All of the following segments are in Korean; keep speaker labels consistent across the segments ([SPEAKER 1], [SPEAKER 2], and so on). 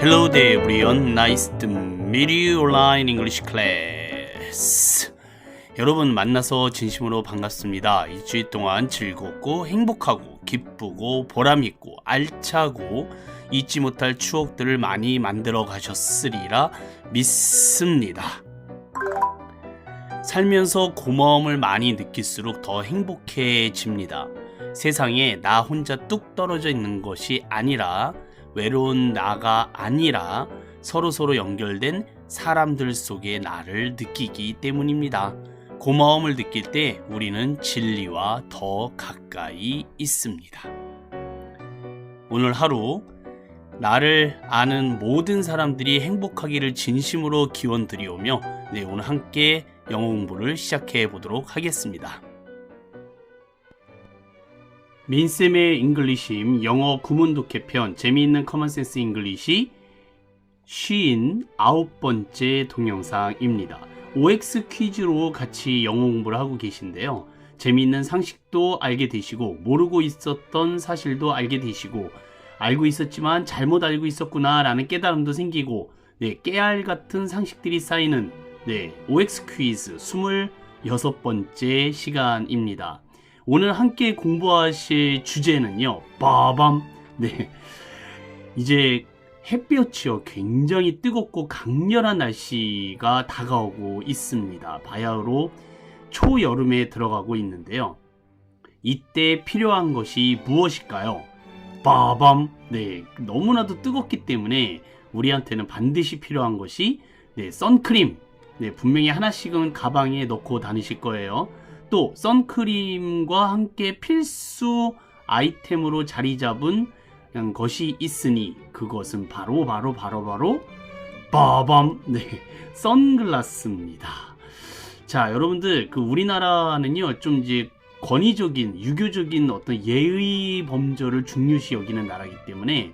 [SPEAKER 1] Hello there everyone, nice to meet you online English class. 여러분 만나서 진심으로 반갑습니다. 일주일 동안 즐겁고 행복하고 기쁘고 보람있고 알차고 잊지 못할 추억들을 많이 만들어 가셨으리라 믿습니다. 살면서 고마움을 많이 느낄수록 더 행복해집니다. 세상에 나 혼자 뚝 떨어져 있는 것이 아니라 외로운 나가 아니라 서로서로 연결된 사람들 속의 나를 느끼기 때문입니다. 고마움을 느낄 때 우리는 진리와 더 가까이 있습니다. 오늘 하루 나를 아는 모든 사람들이 행복하기를 진심으로 기원 드리오며 오늘 함께 영어 공부를 시작해 보도록 하겠습니다. 민쌤의 잉글리시임 영어 구문독 개편 재미있는 커먼센스 잉글리시 59번째 동영상입니다. OX 퀴즈로 같이 영어 공부를 하고 계신데요. 재미있는 상식도 알게 되시고 모르고 있었던 사실도 알게 되시고 알고 있었지만 잘못 알고 있었구나 라는 깨달음도 생기고 깨알 같은 상식들이 쌓이는 OX 퀴즈 26번째 시간입니다. 오늘 함께 공부하실 주제는요. 빠밤. 이제 햇볕이요. 굉장히 뜨겁고 강렬한 날씨가 다가오고 있습니다. 바야흐로 초여름에 들어가고 있는데요. 이때 필요한 것이 무엇일까요? 빠밤. 너무나도 뜨겁기 때문에 우리한테는 반드시 필요한 것이 선크림. 분명히 하나씩은 가방에 넣고 다니실 거예요. 또 선크림과 함께 필수 아이템으로 자리 잡은 것이 있으니 그것은 바로 빠밤 선글라스입니다. 자, 여러분들 우리나라는요 좀 이제 권위적인 유교적인 어떤 예의 범절을 중요시 여기는 나라이기 때문에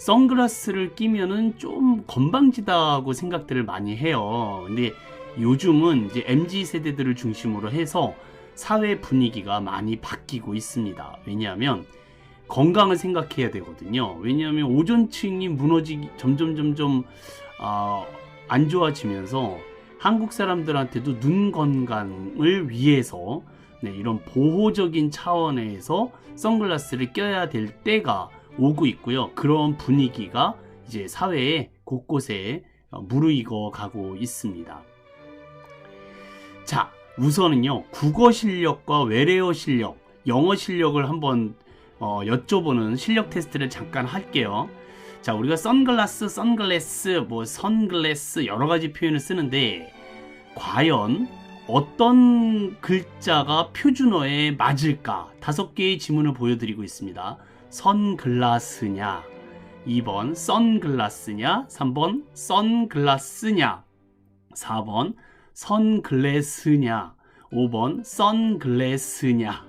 [SPEAKER 1] 선글라스를 끼면은 좀 건방지다고 생각들을 많이 해요. 근데 요즘은 이제 MZ 세대들을 중심으로 해서 사회 분위기가 많이 바뀌고 있습니다. 왜냐하면 건강을 생각해야 되거든요. 왜냐하면 오존층이 점점 안 좋아지면서 한국 사람들한테도 눈 건강을 위해서 이런 보호적인 차원에서 선글라스를 껴야 될 때가 오고 있고요. 그런 분위기가 이제 사회에 곳곳에 무르익어 가고 있습니다. 자, 우선은요 국어 실력과 외래어 실력, 영어 실력을 한번 여쭤보는 실력 테스트를 잠깐 할게요. 자, 우리가 선글라스, 선글라스 여러 가지 표현을 쓰는데 과연 어떤 글자가 표준어에 맞을까? 5개의 지문을 보여드리고 있습니다. 선글라스냐, 2번 선글라스냐, 3번 선글라스냐, 4번 선글라스냐, 5번 선글라스냐.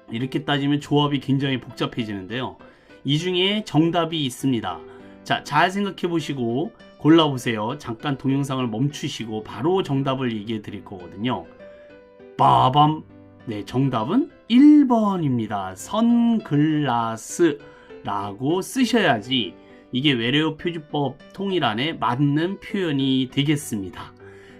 [SPEAKER 1] 이렇게 따지면 조합이 굉장히 복잡해지는데요. 이 중에 정답이 있습니다. 자, 잘 생각해 보시고 골라보세요. 잠깐 동영상을 멈추시고 바로 정답을 얘기해 드릴 거거든요. 빠밤. 정답은 1번입니다. 선글라스라고 쓰셔야지 이게 외래어 표준법 통일안에 맞는 표현이 되겠습니다.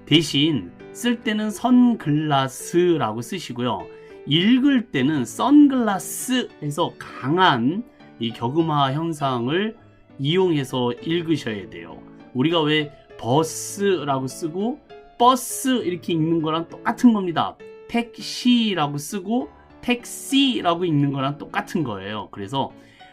[SPEAKER 1] 대신 쓸 때는 선글라스라고 쓰시고요. 읽을 때는 선글라스에서 강한 이 격음화 현상을 이용해서 읽으셔야 돼요. 우리가 왜 버스라고 쓰고 버스 이렇게 읽는 거랑 똑같은 겁니다. 택시라고 쓰고 택시라고 읽는 거랑 똑같은 거예요. 그래서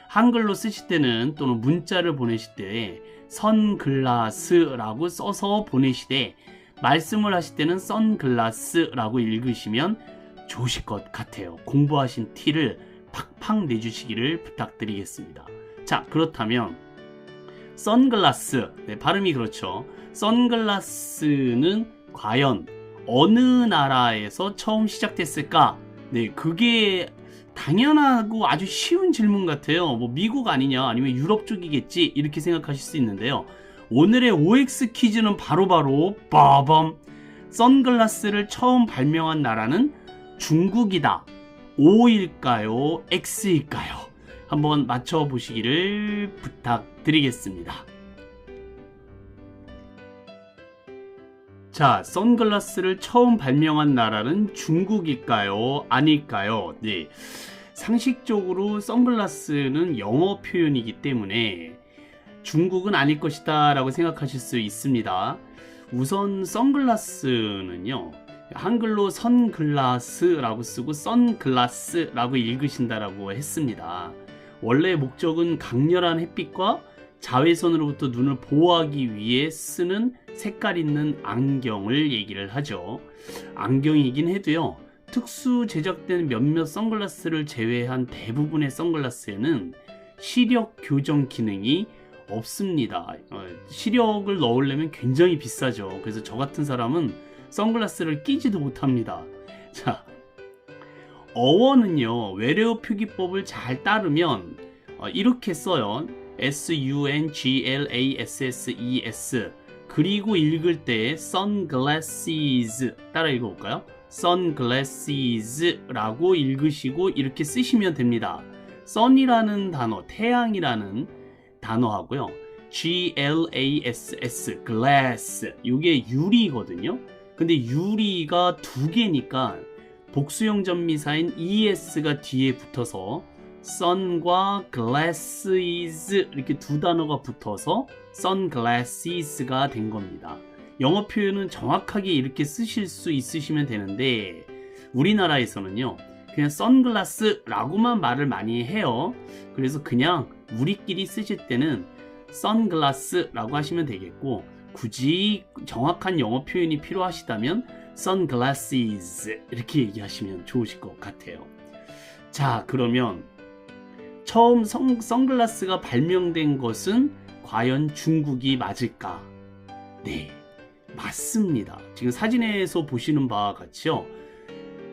[SPEAKER 1] 한글로 쓰실 때는 또는 문자를 보내실 때 선글라스라고 써서 보내시되 말씀을 하실 때는 선글라스라고 읽으시면 좋으실 것 같아요. 공부하신 티를 팍팍 내주시기를 부탁드리겠습니다. 자, 그렇다면 선글라스, 발음이 그렇죠. 선글라스는 과연 어느 나라에서 처음 시작됐을까? 그게 당연하고 아주 쉬운 질문 같아요. 미국 아니냐, 아니면 유럽 쪽이겠지, 이렇게 생각하실 수 있는데요. 오늘의 OX 퀴즈는 바로 빠밤. 선글라스를 처음 발명한 나라는 중국이다. O일까요? X일까요? 한번 맞춰보시기를 부탁드리겠습니다. 자, 선글라스를 처음 발명한 나라는 중국일까요? 아닐까요? 네. 상식적으로 선글라스는 영어 표현이기 때문에 중국은 아닐 것이다 라고 생각하실 수 있습니다. 우선 선글라스는요, 한글로 선글라스라고 쓰고 선글라스라고 읽으신다라고 했습니다. 원래 목적은 강렬한 햇빛과 자외선으로부터 눈을 보호하기 위해 쓰는 색깔 있는 안경을 얘기를 하죠. 안경이긴 해도요, 특수 제작된 몇몇 선글라스를 제외한 대부분의 선글라스에는 시력 교정 기능이 없습니다. 시력을 넣으려면 굉장히 비싸죠. 그래서 저 같은 사람은 선글라스를 끼지도 못합니다. 자, 어원은요, 외래어 표기법을 잘 따르면 이렇게 써요. sunglasses. 그리고 읽을 때 sunglasses 따라 읽어볼까요? sunglasses라고 읽으시고 이렇게 쓰시면 됩니다. sun이라는 단어, 태양이라는 단어하고요, glass, glass, 이게 유리거든요. 근데 유리가 두 개니까 복수형 전미사인 es가 뒤에 붙어서 sun과 glasses 이렇게 두 단어가 붙어서 sunglasses가 된 겁니다. 영어 표현은 정확하게 이렇게 쓰실 수 있으시면 되는데 우리나라에서는요, 그냥 선글라스라고만 말을 많이 해요. 그래서 그냥 우리끼리 쓰실 때는 선글라스라고 하시면 되겠고, 굳이 정확한 영어 표현이 필요하시다면 sunglasses 이렇게 얘기하시면 좋으실 것 같아요. 자, 그러면 처음 선글라스가 발명된 것은 과연 중국이 맞을까? 네, 맞습니다. 지금 사진에서 보시는 바와 같이요,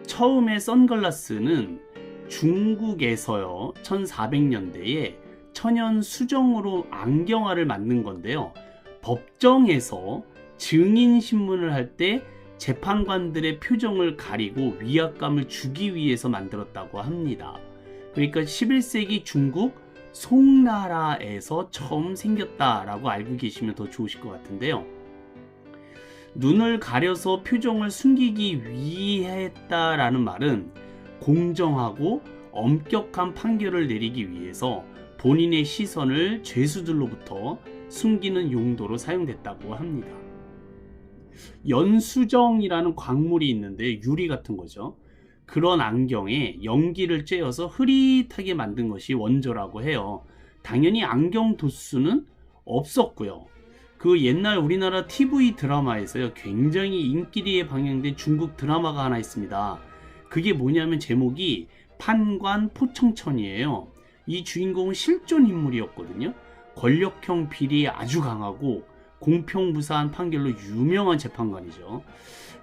[SPEAKER 1] 처음에 선글라스는 중국에서요, 1400년대에 천연 수정으로 안경알을 만든 건데요, 법정에서 증인 신문을 할 때 재판관들의 표정을 가리고 위압감을 주기 위해서 만들었다고 합니다. 그러니까 11세기 중국 송나라에서 처음 생겼다라고 알고 계시면 더 좋으실 것 같은데요, 눈을 가려서 표정을 숨기기 위해 했다라는 말은 공정하고 엄격한 판결을 내리기 위해서 본인의 시선을 죄수들로부터 숨기는 용도로 사용됐다고 합니다. 연수정이라는 광물이 있는데 유리 같은 거죠. 그런 안경에 연기를 쬐어서 흐릿하게 만든 것이 원조라고 해요. 당연히 안경 도수는 없었고요. 그 옛날 우리나라 TV 드라마에서요, 굉장히 인기리에 방영된 중국 드라마가 하나 있습니다. 그게 뭐냐면 제목이 판관 포청천이에요. 이 주인공은 실존 인물이었거든요. 권력형 비리에 아주 강하고 공평무사한 판결로 유명한 재판관이죠.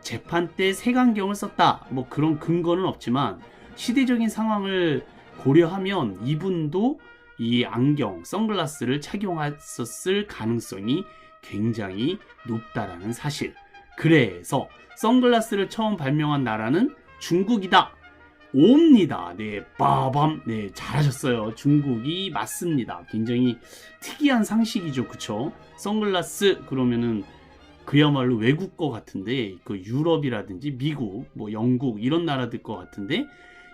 [SPEAKER 1] 재판 때 색안경을 썼다, 뭐 그런 근거는 없지만 시대적인 상황을 고려하면 이분도 이 안경, 선글라스를 착용했었을 가능성이 굉장히 높다라는 사실. 그래서 선글라스를 처음 발명한 나라는 중국이다. 옵니다. 네, 빠밤. 네, 잘하셨어요. 중국이 맞습니다. 굉장히 특이한 상식이죠, 그쵸? 선글라스 그러면은 그야말로 외국 거 같은데, 그 유럽이라든지 미국, 뭐 영국 이런 나라들 거 같은데,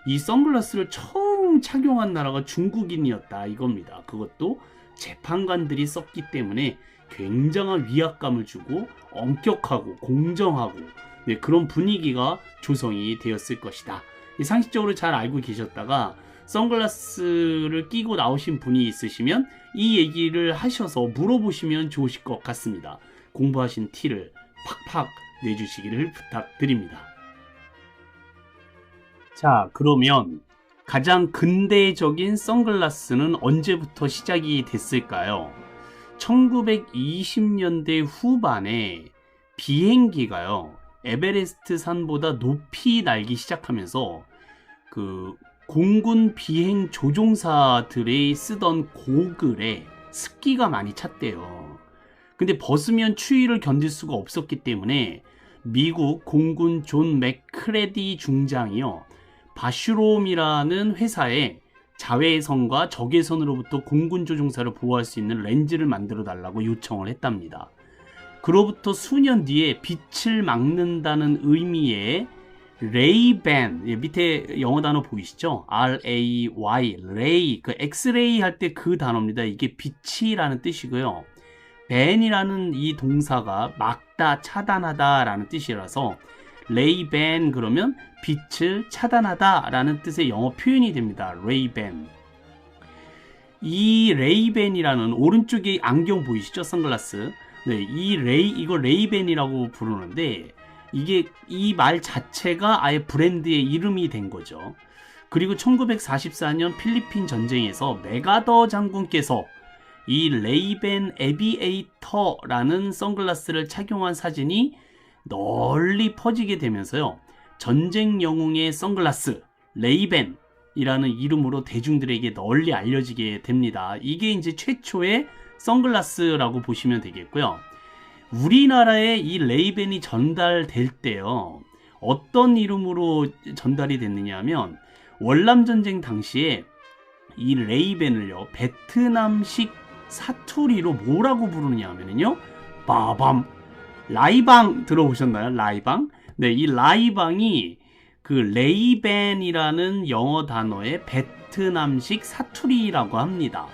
[SPEAKER 1] 이 선글라스를 처음 착용한 나라가 중국인이었다 이겁니다. 그것도 재판관들이 썼기 때문에 굉장한 위압감을 주고 엄격하고 공정하고, 네, 그런 분위기가 조성이 되었을 것이다. 상식적으로 잘 알고 계셨다가 선글라스를 끼고 나오신 분이 있으시면 이 얘기를 하셔서 물어보시면 좋으실 것 같습니다. 공부하신 티를 팍팍 내주시기를 부탁드립니다. 자, 그러면 가장 근대적인 선글라스는 언제부터 시작이 됐을까요? 1920년대 후반에 비행기가요, 에베레스트 산보다 높이 날기 시작하면서 그 공군 비행 조종사들이 쓰던 고글에 습기가 많이 찼대요. 근데 벗으면 추위를 견딜 수가 없었기 때문에 미국 공군 존 맥크레디 중장이요, 바슈롬이라는 회사에 자외선과 적외선으로부터 공군 조종사를 보호할 수 있는 렌즈를 만들어 달라고 요청을 했답니다. 그로부터 수년 뒤에 빛을 막는다는 의미의 레이밴, 밑에 영어 단어 보이시죠? R-A-Y, 레이, 그 엑스레이 할 때 그 단어입니다. 이게 빛이라는 뜻이고요. 밴이라는 이 동사가 막다, 차단하다 라는 뜻이라서 레이밴 그러면 빛을 차단하다 라는 뜻의 영어 표현이 됩니다. 레이밴. 이 레이밴이라는 오른쪽에 안경 보이시죠? 선글라스. 네, 이거 레이밴이라고 부르는데 이게 이 말 자체가 아예 브랜드의 이름이 된 거죠. 그리고 1944년 필리핀 전쟁에서 메가더 장군께서 이 레이밴 에비에이터라는 선글라스를 착용한 사진이 널리 퍼지게 되면서요. 전쟁 영웅의 선글라스 레이밴이라는 이름으로 대중들에게 널리 알려지게 됩니다. 이게 이제 최초의 선글라스라고 보시면 되겠고요. 우리나라에 이 레이밴이 전달될 때요. 어떤 이름으로 전달이 됐느냐 하면 월남전쟁 당시에 이 레이밴을요. 베트남식 사투리로 뭐라고 부르느냐 하면요. 빠밤 라이방 들어보셨나요? 라이방? 네, 이 라이방이 그 레이밴이라는 영어 단어의 베트남식 사투리라고 합니다.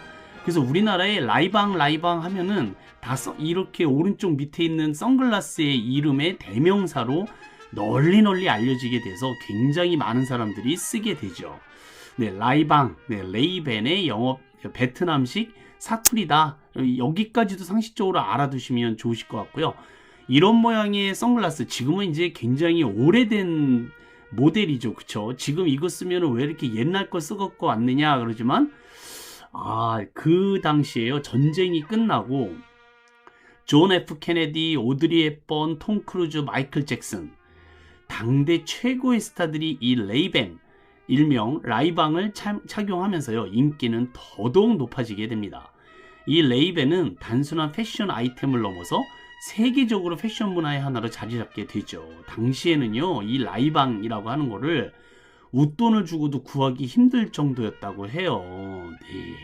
[SPEAKER 1] 그래서 우리나라에 라이방 하면은 다 이렇게 오른쪽 밑에 있는 선글라스의 이름의 대명사로 널리 알려지게 돼서 굉장히 많은 사람들이 쓰게 되죠. 네, 라이방, 네, 레이밴의 영어 베트남식 사투리다. 여기까지도 상식적으로 알아두시면 좋으실 것 같고요. 이런 모양의 선글라스 지금은 이제 굉장히 오래된 모델이죠. 그쵸? 지금 이거 쓰면 왜 이렇게 옛날 거 쓰고 왔느냐 그러지만 그 당시에요. 전쟁이 끝나고 존 F 케네디, 오드리 헵번, 톰 크루즈, 마이클 잭슨 당대 최고의 스타들이 이 레이밴 일명 라이방을 착용하면서요. 인기는 더더욱 높아지게 됩니다. 이 레이밴은 단순한 패션 아이템을 넘어서 세계적으로 패션 문화의 하나로 자리 잡게 되죠. 당시에는요. 이 라이방이라고 하는 거를 웃돈을 주고도 구하기 힘들 정도였다고 해요. 네.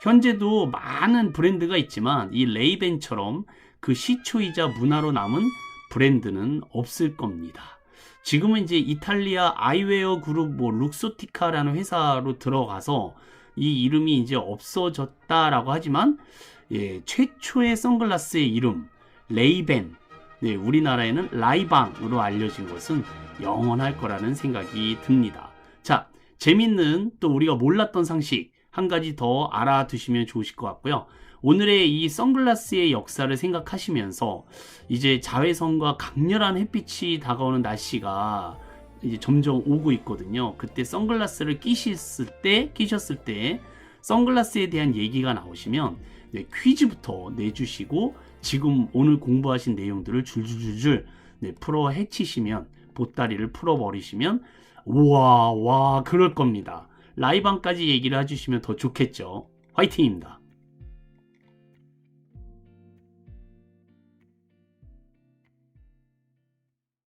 [SPEAKER 1] 현재도 많은 브랜드가 있지만 이 레이밴처럼 그 시초이자 문화로 남은 브랜드는 없을 겁니다. 지금은 이제 이탈리아 아이웨어 그룹 룩소티카라는 회사로 들어가서 이 이름이 이제 없어졌다라고 하지만 최초의 선글라스의 이름 레이밴, 우리나라에는 라이방으로 알려진 것은 영원할 거라는 생각이 듭니다. 자, 재밌는 또 우리가 몰랐던 상식 한 가지 더 알아두시면 좋으실 것 같고요. 오늘의 이 선글라스의 역사를 생각하시면서 이제 자외선과 강렬한 햇빛이 다가오는 날씨가 이제 점점 오고 있거든요. 그때 선글라스를 끼셨을 때 선글라스에 대한 얘기가 나오시면 퀴즈부터 내주시고 지금 오늘 공부하신 내용들을 줄줄줄줄 풀어 헤치시면 보따리를 풀어버리시면 와 그럴 겁니다. 라이방까지 얘기를 해주시면 더 좋겠죠. 화이팅입니다.